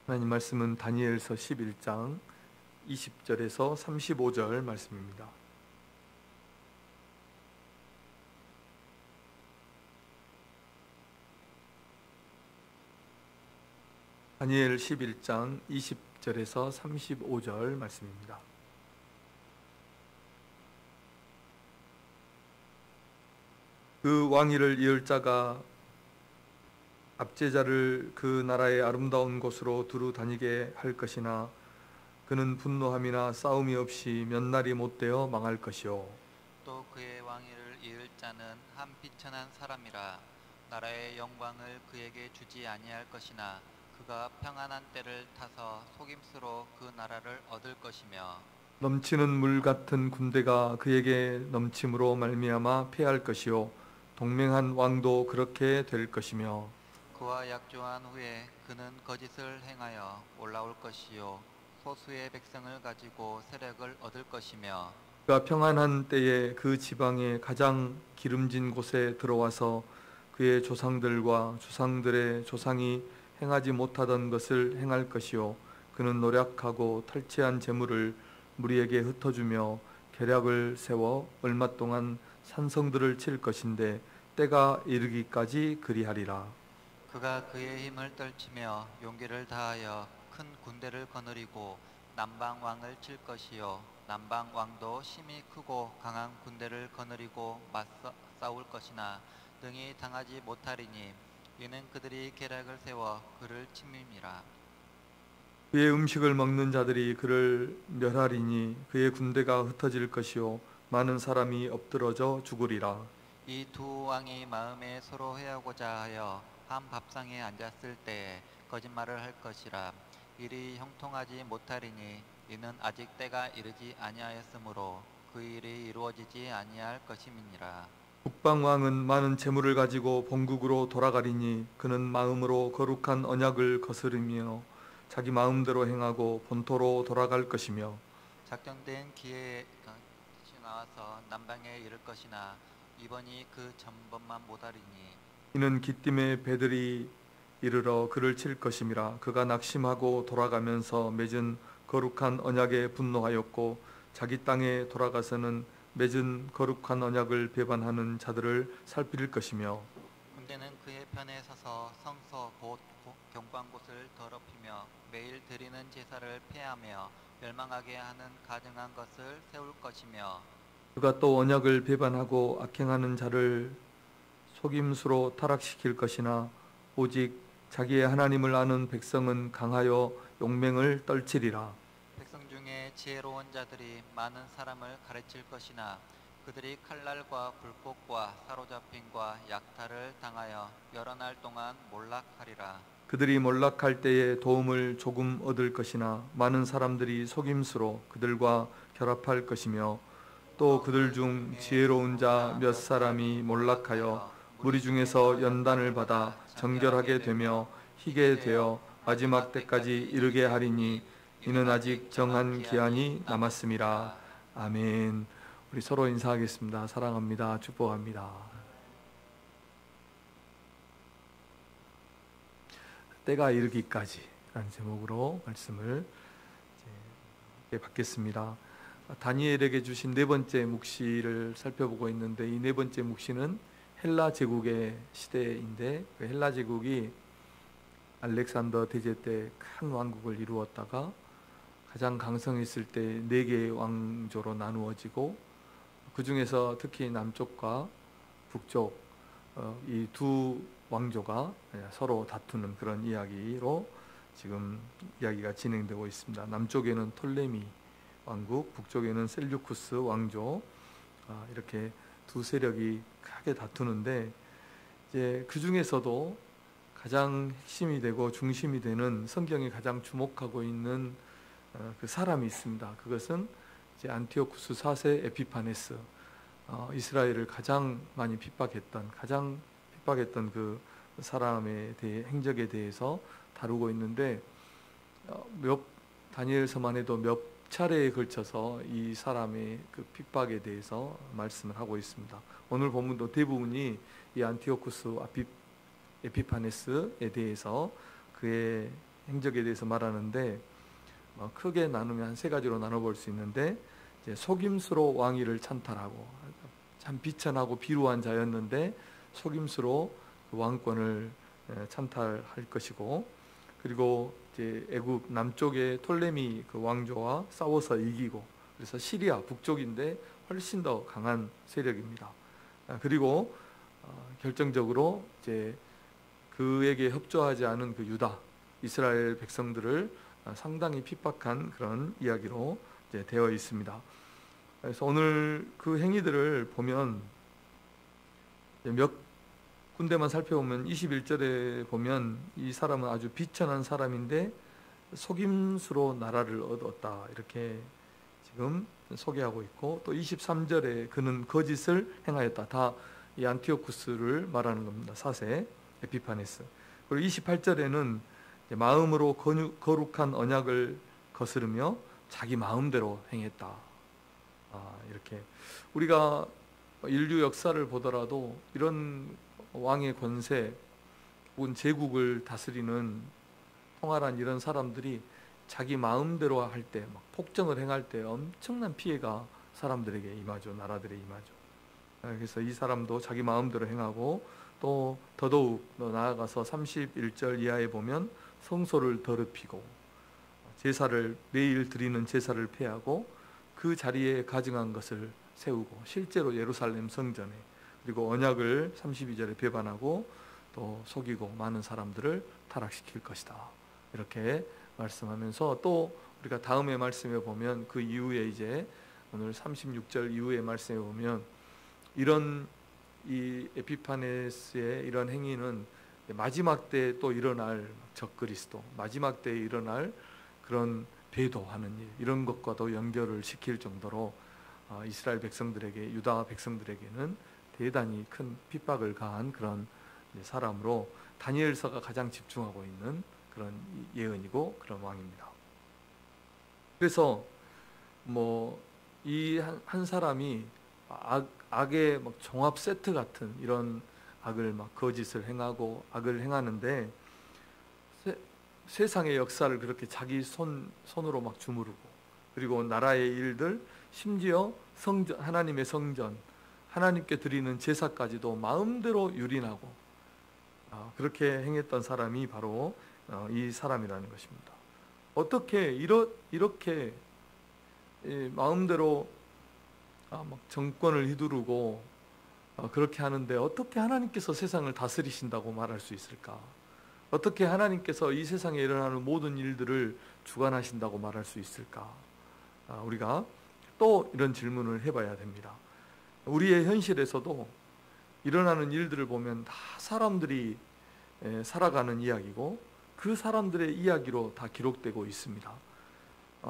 하나님 말씀은 다니엘서 11장 20절에서 35절 말씀입니다. 다니엘 11장 20절에서 35절 말씀입니다. 그 왕위를 이을 자가 압제자를 그 나라의 아름다운 곳으로 두루 다니게 할 것이나 그는 분노함이나 싸움이 없이 몇 날이 못되어 망할 것이요. 또 그의 왕위를 이을 자는 한 비천한 사람이라. 나라의 영광을 그에게 주지 아니할 것이나 그가 평안한 때를 타서 속임수로 그 나라를 얻을 것이며, 넘치는 물 같은 군대가 그에게 넘침으로 말미암아 패할 것이요 동맹한 왕도 그렇게 될 것이며, 그와 약조한 후에 그는 거짓을 행하여 올라올 것이요 소수의 백성을 가지고 세력을 얻을 것이며, 그가 평안한 때에 그 지방의 가장 기름진 곳에 들어와서 그의 조상들과 조상들의 조상이 행하지 못하던 것을 행할 것이요 그는 노력하고 탈취한 재물을 무리에게 흩어주며 계략을 세워 얼마 동안 산성들을 칠 것인데 때가 이르기까지 그리하리라. 그가 그의 힘을 떨치며 용기를 다하여 큰 군대를 거느리고 남방 왕을 칠 것이요 남방 왕도 힘이 크고 강한 군대를 거느리고 맞서 싸울 것이나 능히 당하지 못하리니, 이는 그들이 계략을 세워 그를 침임이라. 그의 음식을 먹는 자들이 그를 멸하리니 그의 군대가 흩어질 것이요 많은 사람이 엎드러져 죽으리라. 이 두 왕이 마음에 서로 회하고자 하여 한 밥상에 앉았을 때에 거짓말을 할 것이라. 일이 형통하지 못하리니 이는 아직 때가 이르지 아니하였으므로 그 일이 이루어지지 아니할 것임이니라. 북방왕은 많은 재물을 가지고 본국으로 돌아가리니 그는 마음으로 거룩한 언약을 거스르며 자기 마음대로 행하고 본토로 돌아갈 것이며, 작정된 기회에 나와서 남방에 이를 것이나 이번이 그 전번만 못하리니, 이는 기띔의 배들이 이르러 그를 칠 것임이라. 그가 낙심하고 돌아가면서 맺은 거룩한 언약에 분노하였고 자기 땅에 돌아가서는 맺은 거룩한 언약을 배반하는 자들을 살필 것이며, 군대는 그의 편에 서서 성서 곧 경관곳을 더럽히며 매일 드리는 제사를 폐하며 멸망하게 하는 가증한 것을 세울 것이며, 그가 또 언약을 배반하고 악행하는 자를 속임수로 타락시킬 것이나 오직 자기의 하나님을 아는 백성은 강하여 용맹을 떨치리라. 백성 중에 지혜로운 자들이 많은 사람을 가르칠 것이나 그들이 칼날과 불꽃과 사로잡힘과 약탈을 당하여 여러 날 동안 몰락하리라. 그들이 몰락할 때에 도움을 조금 얻을 것이나 많은 사람들이 속임수로 그들과 결합할 것이며, 또 그들 중 지혜로운 자 몇 사람이 몰락하여 무리 중에서 연단을 받아 정결하게 되며 희게 되어 마지막 때까지 이르게 하리니 이는 아직 정한 기한이 남았음이라. 아멘. 우리 서로 인사하겠습니다. 사랑합니다. 축복합니다. 때가 이르기까지 라는 제목으로 말씀을 받겠습니다. 다니엘에게 주신 네 번째 묵시를 살펴보고 있는데, 이 네 번째 묵시는 헬라 제국의 시대인데, 그 헬라 제국이 알렉산더 대제 때 큰 왕국을 이루었다가 가장 강성했을 때 네 개의 왕조로 나누어지고, 그 중에서 특히 남쪽과 북쪽 이 두 왕조가 서로 다투는 그런 이야기로 지금 이야기가 진행되고 있습니다. 남쪽에는 톨레미 왕국, 북쪽에는 셀류쿠스 왕조, 이렇게 두 세력이 크게 다투는데, 이제 그 중에서도 가장 핵심이 되고 중심이 되는, 성경이 가장 주목하고 있는 그 사람이 있습니다. 그것은 이제 안티오쿠스 4세 에피파네스, 이스라엘을 가장 많이 가장 핍박했던 그 사람에 대해, 행적에 대해서 다루고 있는데, 다니엘서만 해도 몇 차례에 걸쳐서 이 사람의 그 핍박에 대해서 말씀을 하고 있습니다. 오늘 본문도 대부분이 이 안티오쿠스 에피파네스에 대해서 그의 행적에 대해서 말하는데 크게 나누면 한 세 가지로 나눠볼 수 있는데, 이제 속임수로 왕위를 찬탈하고, 참 비천하고 비루한 자였는데 속임수로 그 왕권을 찬탈할 것이고, 그리고 이제 애굽 남쪽의 톨레미 그 왕조와 싸워서 이기고, 그래서 시리아 북쪽인데 훨씬 더 강한 세력입니다. 그리고 결정적으로 이제 그에게 협조하지 않은 그 유다 이스라엘 백성들을 상당히 핍박한 그런 이야기로 이제 되어 있습니다. 그래서 오늘 그 행위들을 보면 몇 군데만 살펴보면 21절에 보면 이 사람은 아주 비천한 사람인데 속임수로 나라를 얻었다, 이렇게 지금 소개하고 있고, 또 23절에 그는 거짓을 행하였다. 다 이 안티오쿠스를 말하는 겁니다. 사세 에피파네스. 그리고 28절에는 마음으로 거룩한 언약을 거스르며 자기 마음대로 행했다. 이렇게 우리가 인류 역사를 보더라도 이런 왕의 권세 혹은 제국을 다스리는 통할한 이런 사람들이 자기 마음대로 할 때, 막 폭정을 행할 때 엄청난 피해가 사람들에게 임하죠. 나라들에 임하죠. 그래서 이 사람도 자기 마음대로 행하고, 또 더더욱 나아가서 31절 이하에 보면 성소를 더럽히고 제사를, 매일 드리는 제사를 폐하고 그 자리에 가증한 것을 세우고, 실제로 예루살렘 성전에, 그리고 언약을 32절에 배반하고 또 속이고 많은 사람들을 타락시킬 것이다, 이렇게 말씀하면서, 또 우리가 다음의 말씀에 보면 그 이후에 이제 오늘 36절 이후의 말씀에 보면 이런 이 에피파네스의 이런 행위는 마지막 때에 또 일어날 적그리스도, 마지막 때에 일어날 그런 배도하는 일, 이런 것과도 연결을 시킬 정도로 이스라엘 백성들에게, 유다 백성들에게는 대단히 큰 핍박을 가한 그런 사람으로 다니엘서가 가장 집중하고 있는 그런 예언이고 그런 왕입니다. 그래서 이 한 사람이 악의 막 종합 세트 같은 이런 악을, 막 거짓을 행하고 악을 행하는데, 세상의 역사를 그렇게 자기 손으로 막 주무르고, 그리고 나라의 일들, 심지어 성전, 하나님의 성전, 하나님께 드리는 제사까지도 마음대로 유린하고 그렇게 행했던 사람이 바로 이 사람이라는 것입니다. 어떻게 이렇게 마음대로 막 정권을 휘두르고 그렇게 하는데 어떻게 하나님께서 세상을 다스리신다고 말할 수 있을까? 어떻게 하나님께서 이 세상에 일어나는 모든 일들을 주관하신다고 말할 수 있을까? 우리가 또 이런 질문을 해봐야 됩니다. 우리의 현실에서도 일어나는 일들을 보면 다 사람들이 살아가는 이야기고, 그 사람들의 이야기로 다 기록되고 있습니다.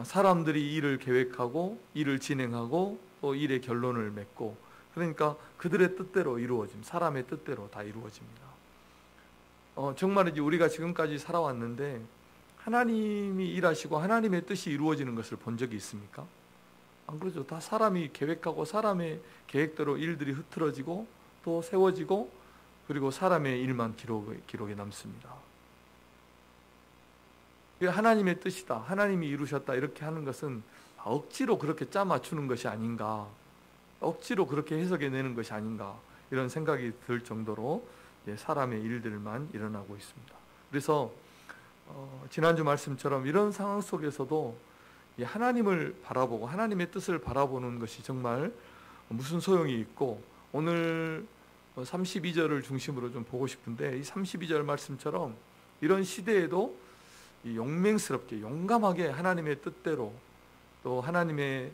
사람들이 일을 계획하고 일을 진행하고 또 일의 결론을 맺고, 그러니까 그들의 뜻대로 이루어짐, 사람의 뜻대로 다 이루어집니다. 정말이지 우리가 지금까지 살아왔는데 하나님이 일하시고 하나님의 뜻이 이루어지는 것을 본 적이 있습니까? 안 그러죠. 다 사람이 계획하고 사람의 계획대로 일들이 흐트러지고 또 세워지고, 그리고 사람의 일만 기록에 남습니다. 하나님의 뜻이다, 하나님이 이루셨다, 이렇게 하는 것은 억지로 그렇게 짜 맞추는 것이 아닌가, 억지로 그렇게 해석해내는 것이 아닌가, 이런 생각이 들 정도로 사람의 일들만 일어나고 있습니다. 그래서 지난주 말씀처럼 이런 상황 속에서도 하나님을 바라보고 하나님의 뜻을 바라보는 것이 정말 무슨 소용이 있고, 오늘 32절을 중심으로 좀 보고 싶은데, 이 32절 말씀처럼 이런 시대에도 용맹스럽게 용감하게 하나님의 뜻대로 또 하나님의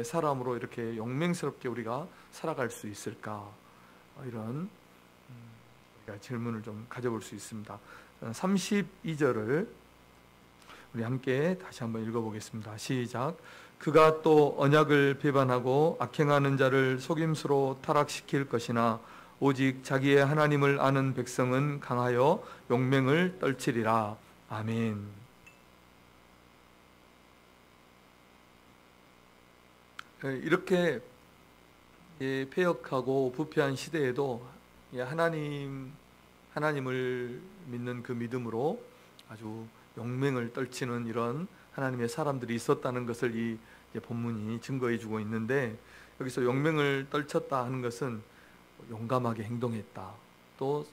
사람으로 이렇게 용맹스럽게 우리가 살아갈 수 있을까, 이런 우리가 질문을 좀 가져볼 수 있습니다. 32절을 우리 함께 다시 한번 읽어보겠습니다. 시작. 그가 또 언약을 배반하고 악행하는 자를 속임수로 타락시킬 것이나 오직 자기의 하나님을 아는 백성은 강하여 용맹을 떨치리라. 아멘. 이렇게 패역하고 부패한 시대에도 하나님을 믿는 그 믿음으로 아주 용맹을 떨치는 이런 하나님의 사람들이 있었다는 것을 이 본문이 증거해 주고 있는데, 여기서 용맹을 떨쳤다 하는 것은 용감하게 행동했다. 또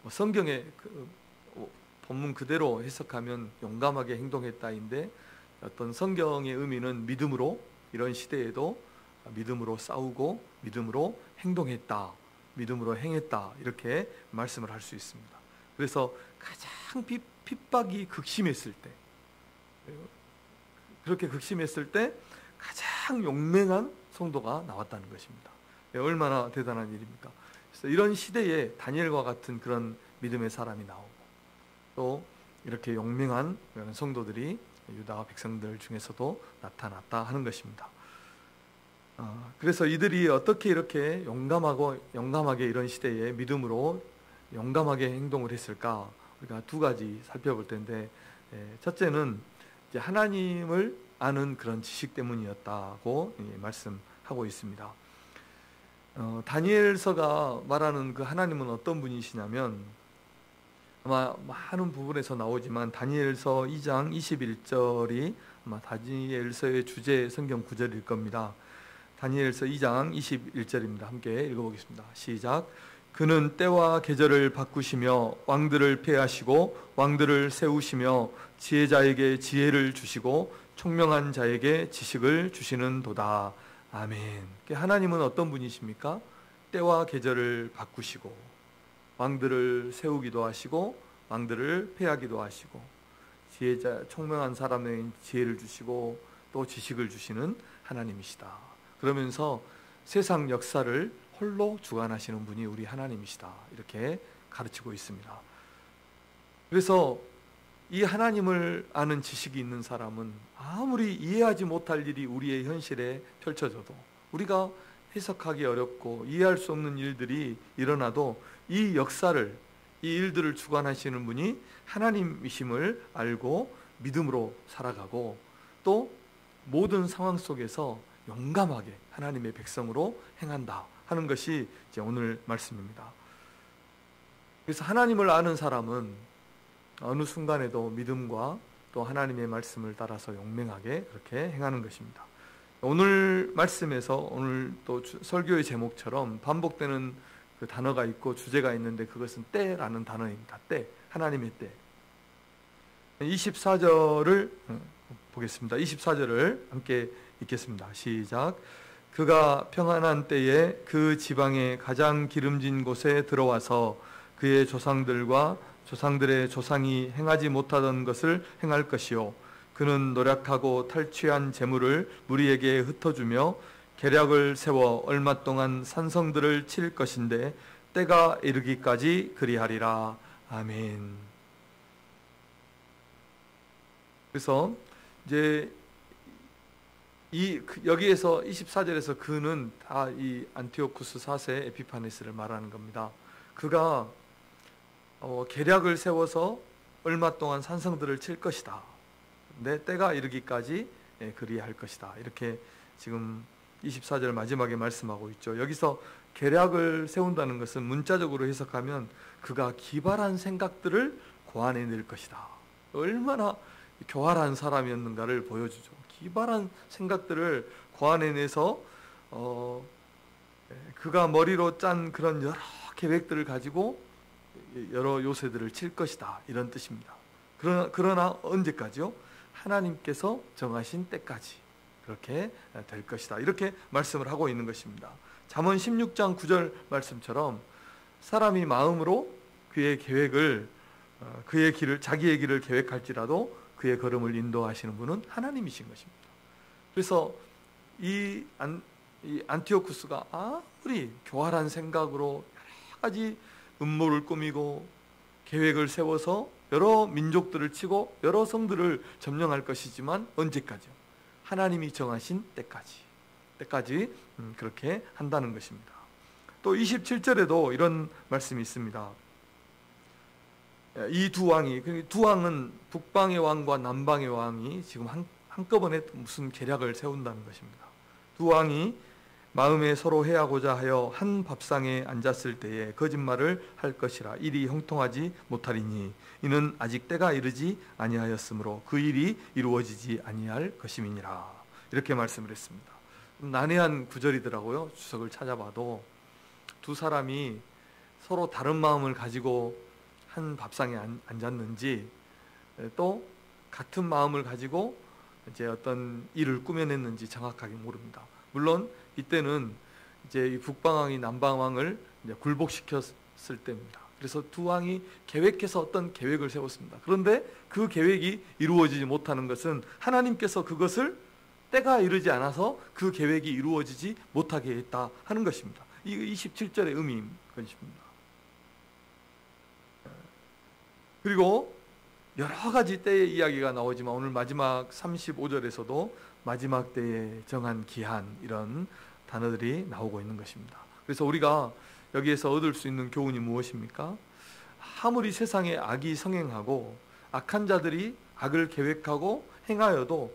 성경의 본문 그대로 해석하면 용감하게 행동했다인데, 어떤 성경의 의미는 믿음으로, 이런 시대에도 믿음으로 싸우고 믿음으로 행동했다, 믿음으로 행했다, 이렇게 말씀을 할 수 있습니다. 그래서 가장 핍박이 극심했을 때, 그렇게 극심했을 때 가장 용맹한 성도가 나왔다는 것입니다. 얼마나 대단한 일입니까? 그래서 이런 시대에 다니엘과 같은 그런 믿음의 사람이 나오고, 또 이렇게 용맹한 성도들이 유다 백성들 중에서도 나타났다 하는 것입니다. 그래서 이들이 어떻게 이렇게 용감하게 이런 시대에 믿음으로 용감하게 행동을 했을까? 우리가 두 가지 살펴볼 텐데, 첫째는 이제 하나님을 아는 그런 지식 때문이었다고 말씀하고 있습니다. 다니엘서가 말하는 그 하나님은 어떤 분이시냐면, 아마 많은 부분에서 나오지만 다니엘서 2장 21절이 아마 다니엘서의 주제 성경 구절일 겁니다. 다니엘서 2장 21절입니다. 함께 읽어보겠습니다. 시작. 그는 때와 계절을 바꾸시며 왕들을 폐하시고 왕들을 세우시며 지혜자에게 지혜를 주시고 총명한 자에게 지식을 주시는도다. 아멘. 하나님은 어떤 분이십니까? 때와 계절을 바꾸시고 왕들을 세우기도 하시고 왕들을 폐하기도 하시고 지혜자, 총명한 사람에게 지혜를 주시고 또 지식을 주시는 하나님이시다. 그러면서 세상 역사를 홀로 주관하시는 분이 우리 하나님이시다, 이렇게 가르치고 있습니다. 그래서 이 하나님을 아는 지식이 있는 사람은 아무리 이해하지 못할 일이 우리의 현실에 펼쳐져도, 우리가 해석하기 어렵고 이해할 수 없는 일들이 일어나도 이 역사를, 이 일들을 주관하시는 분이 하나님이심을 알고 믿음으로 살아가고, 또 모든 상황 속에서 용감하게 하나님의 백성으로 행한다 하는 것이 이제 오늘 말씀입니다. 그래서 하나님을 아는 사람은 어느 순간에도 믿음과 또 하나님의 말씀을 따라서 용맹하게 그렇게 행하는 것입니다. 오늘 말씀에서, 오늘 또 설교의 제목처럼 반복되는 그 단어가 있고 주제가 있는데, 그것은 때라는 단어입니다. 때, 하나님의 때. 24절을 보겠습니다. 24절을 함께 읽겠습니다. 시작. 그가 평안한 때에 그 지방의 가장 기름진 곳에 들어와서 그의 조상들과 조상들의 조상이 행하지 못하던 것을 행할 것이요, 그는 노력하고 탈취한 재물을 무리에게 흩어주며 계략을 세워 얼마 동안 산성들을 칠 것인데 때가 이르기까지 그리하리라. 아멘. 그래서 이제 여기에서 24절에서 그는 다 이 안티오쿠스 4세 에피파네스를 말하는 겁니다. 그가 계략을 세워서 얼마 동안 산성들을 칠 것이다. 내 때가 이르기까지 그리할 것이다. 이렇게 지금 24절 마지막에 말씀하고 있죠. 여기서 계략을 세운다는 것은 문자적으로 해석하면 그가 기발한 생각들을 고안해낼 것이다. 얼마나 교활한 사람이었는가를 보여주죠. 기발한 생각들을 고안해내서 그가 머리로 짠 그런 여러 계획들을 가지고 여러 요새들을 칠 것이다, 이런 뜻입니다. 그러나 언제까지요? 하나님께서 정하신 때까지 그렇게 될 것이다, 이렇게 말씀을 하고 있는 것입니다. 잠언 16장 9절 말씀처럼 사람이 마음으로 그의 계획을, 자기의 길을 계획할지라도 그의 걸음을 인도하시는 분은 하나님이신 것입니다. 그래서 이 안티오쿠스가 아무리 교활한 생각으로 여러 가지 음모를 꾸미고 계획을 세워서 여러 민족들을 치고 여러 성들을 점령할 것이지만 언제까지요? 하나님이 정하신 때까지 그렇게 한다는 것입니다. 또 27절에도 이런 말씀이 있습니다. 이 두 왕은 북방의 왕과 남방의 왕이 지금 한꺼번에 무슨 계략을 세운다는 것입니다. 두 왕이 마음에 서로 해하고자 하여 한 밥상에 앉았을 때에 거짓말을 할 것이라. 일이 형통하지 못하리니 이는 아직 때가 이르지 아니하였으므로 그 일이 이루어지지 아니할 것임이니라. 이렇게 말씀을 했습니다. 난해한 구절이더라고요. 주석을 찾아봐도 두 사람이 서로 다른 마음을 가지고 한 밥상에 앉았는지, 또 같은 마음을 가지고 이제 어떤 일을 꾸며냈는지 정확하게 모릅니다. 물론 이때는 이제 이 북방왕이 남방왕을 이제 굴복시켰을 때입니다. 그래서 두 왕이 계획해서 어떤 계획을 세웠습니다. 그런데 그 계획이 이루어지지 못하는 것은 하나님께서 그것을 때가 이르지 않아서 그 계획이 이루어지지 못하게 했다 하는 것입니다. 이 27절의 의미인 것입니다. 그리고 여러 가지 때의 이야기가 나오지만 오늘 마지막 35절에서도 마지막 때에 정한 기한, 이런 단어들이 나오고 있는 것입니다. 그래서 우리가 여기에서 얻을 수 있는 교훈이 무엇입니까? 아무리 세상에 악이 성행하고 악한 자들이 악을 계획하고 행하여도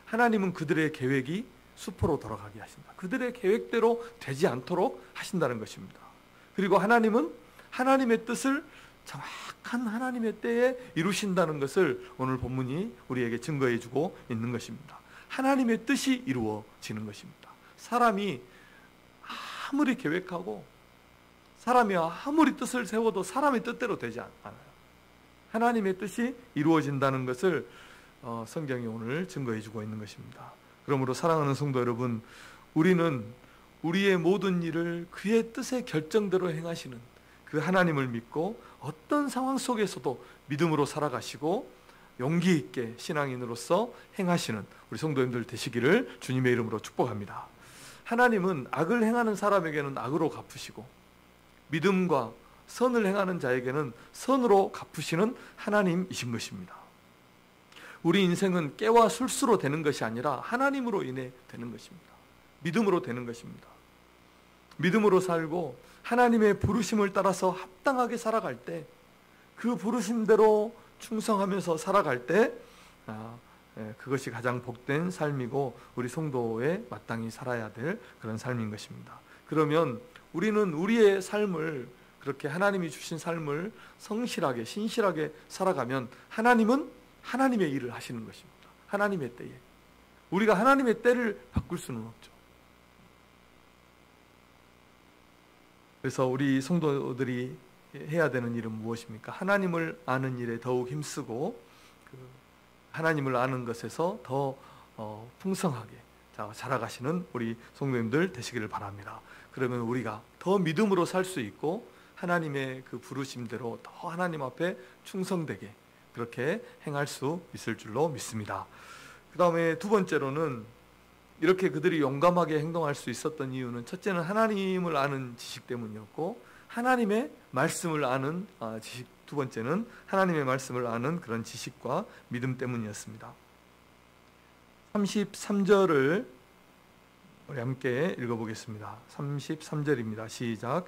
하나님은 그들의 계획이 수포로 돌아가게 하신다. 그들의 계획대로 되지 않도록 하신다는 것입니다. 그리고 하나님은 하나님의 뜻을 정확한 하나님의 때에 이루신다는 것을 오늘 본문이 우리에게 증거해 주고 있는 것입니다. 하나님의 뜻이 이루어지는 것입니다. 사람이 아무리 계획하고 사람이 아무리 뜻을 세워도 사람의 뜻대로 되지 않아요. 하나님의 뜻이 이루어진다는 것을 성경이 오늘 증거해 주고 있는 것입니다. 그러므로 사랑하는 성도 여러분, 우리는 우리의 모든 일을 그의 뜻의 결정대로 행하시는 그 하나님을 믿고 어떤 상황 속에서도 믿음으로 살아가시고 용기 있게 신앙인으로서 행하시는 우리 성도님들 되시기를 주님의 이름으로 축복합니다. 하나님은 악을 행하는 사람에게는 악으로 갚으시고 믿음과 선을 행하는 자에게는 선으로 갚으시는 하나님이신 것입니다. 우리 인생은 깨와 술수로 되는 것이 아니라 하나님으로 인해 되는 것입니다. 믿음으로 되는 것입니다. 믿음으로 살고 하나님의 부르심을 따라서 합당하게 살아갈 때, 그 부르심대로 충성하면서 살아갈 때 그것이 가장 복된 삶이고 우리 성도에 마땅히 살아야 될 그런 삶인 것입니다. 그러면 우리는 우리의 삶을, 그렇게 하나님이 주신 삶을 성실하게 신실하게 살아가면 하나님은 하나님의 일을 하시는 것입니다. 하나님의 때에. 우리가 하나님의 때를 바꿀 수는 없죠. 그래서 우리 성도들이 해야 되는 일은 무엇입니까? 하나님을 아는 일에 더욱 힘쓰고 하나님을 아는 것에서 더 풍성하게 자라가시는 우리 성도님들 되시기를 바랍니다. 그러면 우리가 더 믿음으로 살 수 있고 하나님의 그 부르심대로 더 하나님 앞에 충성되게 그렇게 행할 수 있을 줄로 믿습니다. 그 다음에 두 번째로는 이렇게 그들이 용감하게 행동할 수 있었던 이유는, 첫째는 하나님을 아는 지식 때문이었고 하나님의 말씀을 아는 지식, 두 번째는 하나님의 말씀을 아는 그런 지식과 믿음 때문이었습니다. 33절을 우리 함께 읽어보겠습니다. 33절입니다. 시작.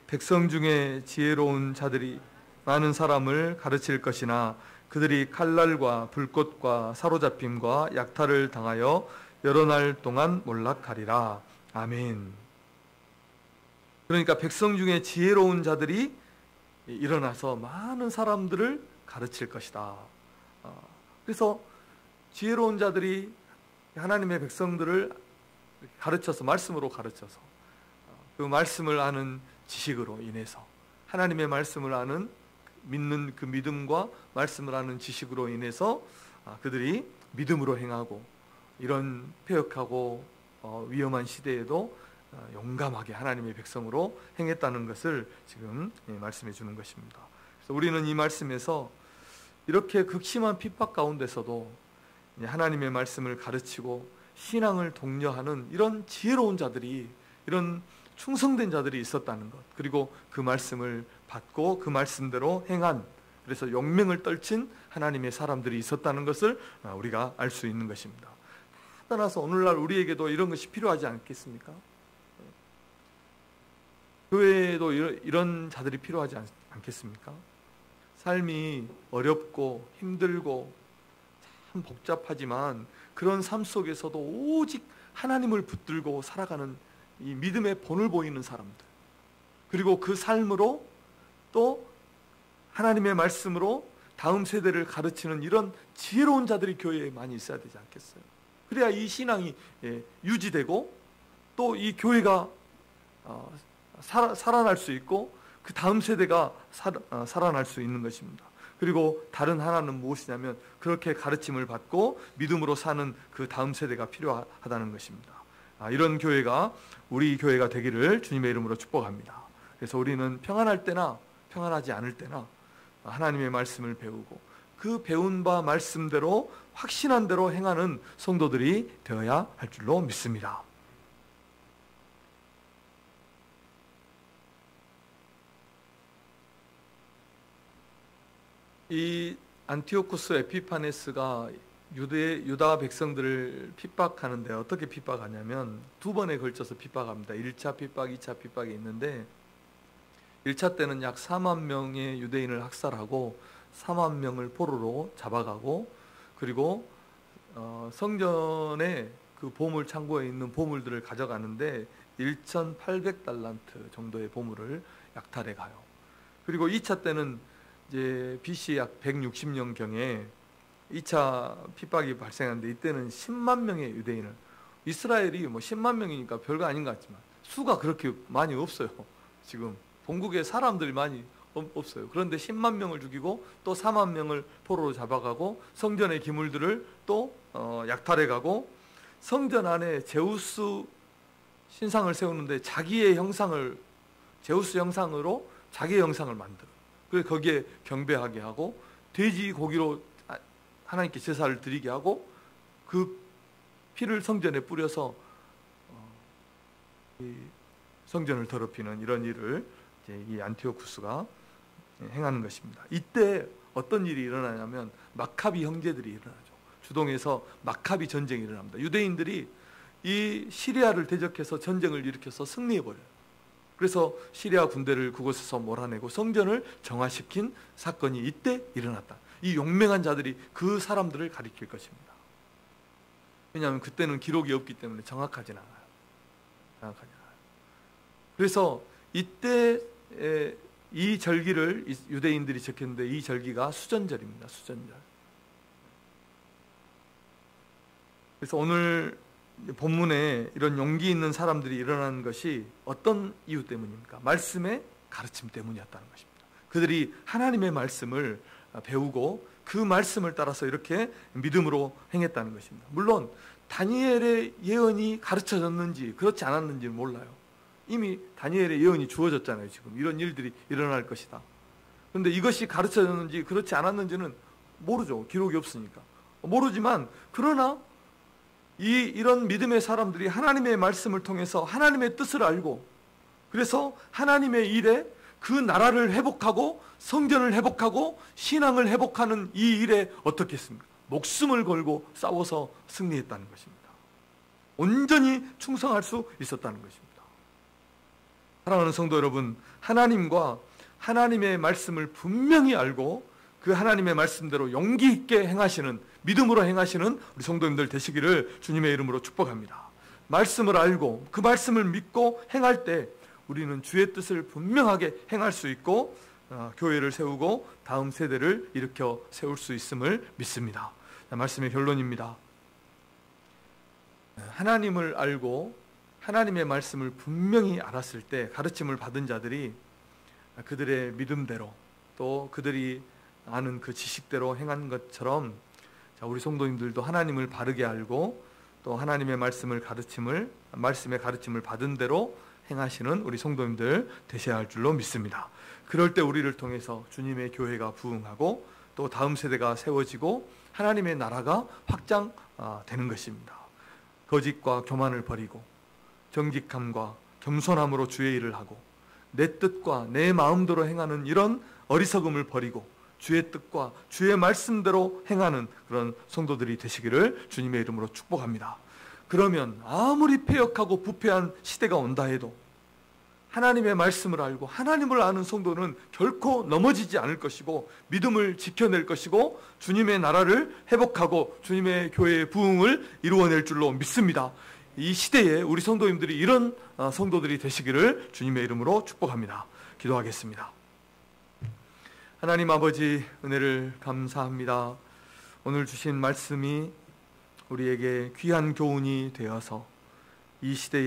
백성 중에 지혜로운 자들이 많은 사람을 가르칠 것이나 그들이 칼날과 불꽃과 사로잡힘과 약탈을 당하여 여러 날 동안 몰락하리라. 아멘. 그러니까 백성 중에 지혜로운 자들이 일어나서 많은 사람들을 가르칠 것이다. 그래서 지혜로운 자들이 하나님의 백성들을 가르쳐서, 말씀으로 가르쳐서 그 말씀을 아는 지식으로 인해서, 하나님의 말씀을 아는 믿는 그 믿음과 말씀을 아는 지식으로 인해서 그들이 믿음으로 행하고 이런 폐역하고 위험한 시대에도 용감하게 하나님의 백성으로 행했다는 것을 지금 말씀해 주는 것입니다. 그래서 우리는 이 말씀에서 이렇게 극심한 핍박 가운데서도 하나님의 말씀을 가르치고 신앙을 독려하는 이런 지혜로운 자들이, 이런 충성된 자들이 있었다는 것, 그리고 그 말씀을 받고 그 말씀대로 행한, 그래서 용맹을 떨친 하나님의 사람들이 있었다는 것을 우리가 알 수 있는 것입니다. 따라서 오늘날 우리에게도 이런 것이 필요하지 않겠습니까? 교회에도 이런 자들이 필요하지 않겠습니까? 삶이 어렵고 힘들고 참 복잡하지만 그런 삶 속에서도 오직 하나님을 붙들고 살아가는 이 믿음의 본을 보이는 사람들, 그리고 그 삶으로 또 하나님의 말씀으로 다음 세대를 가르치는 이런 지혜로운 자들이 교회에 많이 있어야 되지 않겠어요? 그래야 이 신앙이 유지되고 또 이 교회가 살아날 수 있고 그 다음 세대가 살아날 수 있는 것입니다. 그리고 다른 하나는 무엇이냐면 그렇게 가르침을 받고 믿음으로 사는 그 다음 세대가 필요하다는 것입니다. 이런 교회가 우리 교회가 되기를 주님의 이름으로 축복합니다. 그래서 우리는 평안할 때나 평안하지 않을 때나 하나님의 말씀을 배우고 그 배운 바 말씀대로 확신한 대로 행하는 성도들이 되어야 할 줄로 믿습니다. 이 안티오쿠스 에피파네스가 유다 백성들을 핍박하는데 어떻게 핍박하냐면 두 번에 걸쳐서 핍박합니다. 1차 핍박, 2차 핍박이 있는데 1차 때는 약 4만 명의 유대인을 학살하고 4만 명을 포로로 잡아가고 그리고 성전에 그 보물 창고에 있는 보물들을 가져가는데 1,800달란트 정도의 보물을 약탈해 가요. 그리고 2차 때는 이제 BC 약 160년경에 2차 핍박이 발생하는데 이때는 10만 명의 유대인을, 이스라엘이 뭐 10만 명이니까 별거 아닌 것 같지만 수가 그렇게 많이 없어요. 지금 본국에 사람들이 많이 없어요. 그런데 10만 명을 죽이고 또 4만 명을 포로로 잡아가고 성전의 기물들을 또 약탈해가고 성전 안에 제우스 신상을 세우는데 자기의 형상을, 제우스 형상으로 자기의 형상을 만들어. 그래서 거기에 경배하게 하고 돼지 고기로 하나님께 제사를 드리게 하고 그 피를 성전에 뿌려서 성전을 더럽히는 이런 일을 이제 이 안티오쿠스가 행하는 것입니다. 이때 어떤 일이 일어나냐면 마카비 형제들이 일어나죠. 주동에서 마카비 전쟁이 일어납니다. 유대인들이 이 시리아를 대적해서 전쟁을 일으켜서 승리해버려요. 그래서 시리아 군대를 그곳에서 몰아내고 성전을 정화시킨 사건이 이때 일어났다. 이 용맹한 자들이 그 사람들을 가리킬 것입니다. 왜냐하면 그때는 기록이 없기 때문에 정확하진 않아요. 그래서 이때 이 절기를 유대인들이 지켰는데 이 절기가 수전절입니다. 수전절. 그래서 오늘 본문에 이런 용기 있는 사람들이 일어나는 것이 어떤 이유 때문입니까? 말씀의 가르침 때문이었다는 것입니다. 그들이 하나님의 말씀을 배우고 그 말씀을 따라서 이렇게 믿음으로 행했다는 것입니다. 물론 다니엘의 예언이 가르쳐졌는지 그렇지 않았는지는 몰라요. 이미 다니엘의 예언이 주어졌잖아요. 지금 이런 일들이 일어날 것이다. 그런데 이것이 가르쳐졌는지 그렇지 않았는지는 모르죠. 기록이 없으니까. 모르지만 그러나 이런 믿음의 사람들이 하나님의 말씀을 통해서 하나님의 뜻을 알고 그래서 하나님의 일에 그 나라를 회복하고 성전을 회복하고 신앙을 회복하는 이 일에 어떻게 했습니까? 목숨을 걸고 싸워서 승리했다는 것입니다. 온전히 충성할 수 있었다는 것입니다. 사랑하는 성도 여러분, 하나님과 하나님의 말씀을 분명히 알고 그 하나님의 말씀대로 용기 있게 행하시는, 믿음으로 행하시는 우리 성도님들 되시기를 주님의 이름으로 축복합니다. 말씀을 알고 그 말씀을 믿고 행할 때 우리는 주의 뜻을 분명하게 행할 수 있고 교회를 세우고 다음 세대를 일으켜 세울 수 있음을 믿습니다. 말씀의 결론입니다. 하나님을 알고 하나님의 말씀을 분명히 알았을 때 가르침을 받은 자들이 그들의 믿음대로 또 그들이 아는 그 지식대로 행한 것처럼 우리 성도님들도 하나님을 바르게 알고 또 하나님의 말씀의 가르침을 받은 대로 행하시는 우리 성도님들 되셔야 할 줄로 믿습니다. 그럴 때 우리를 통해서 주님의 교회가 부흥하고 또 다음 세대가 세워지고 하나님의 나라가 확장되는 것입니다. 거짓과 교만을 버리고 정직함과 겸손함으로 주의 일을 하고 내 뜻과 내 마음대로 행하는 이런 어리석음을 버리고 주의 뜻과 주의 말씀대로 행하는 그런 성도들이 되시기를 주님의 이름으로 축복합니다. 그러면 아무리 패역하고 부패한 시대가 온다 해도 하나님의 말씀을 알고 하나님을 아는 성도는 결코 넘어지지 않을 것이고 믿음을 지켜낼 것이고 주님의 나라를 회복하고 주님의 교회의 부흥을 이루어낼 줄로 믿습니다. 이 시대에 우리 성도님들이 이런 성도들이 되시기를 주님의 이름으로 축복합니다. 기도하겠습니다. 하나님 아버지, 은혜를 감사합니다. 오늘 주신 말씀이 우리에게 귀한 교훈이 되어서 이 시대에